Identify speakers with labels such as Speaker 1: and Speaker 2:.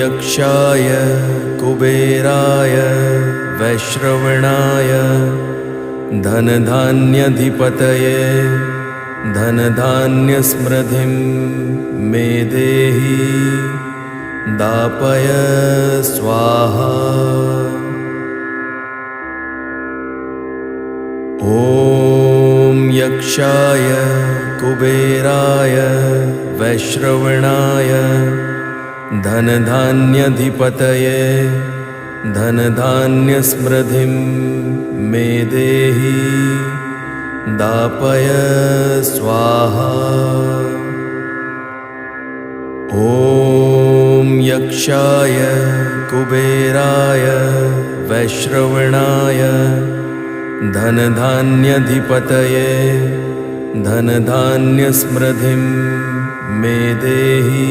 Speaker 1: यक्षाय कुबेराय वैश्रवणाय धनधान्यधिपतये धनधान्यसमृद्धिं मे देहि दापय स्वाहा। ॐ यक्षाय कुबेराय वैश्रवणाय धनधान्यधिपतये धनधान्यसमृद्धिं मे देहि दापय स्वाहा। ॐ यक्षाय कुबेराय वैश्रवणाय धनधान्यधिपतये धनधान्यसमृद्धिं मे देहि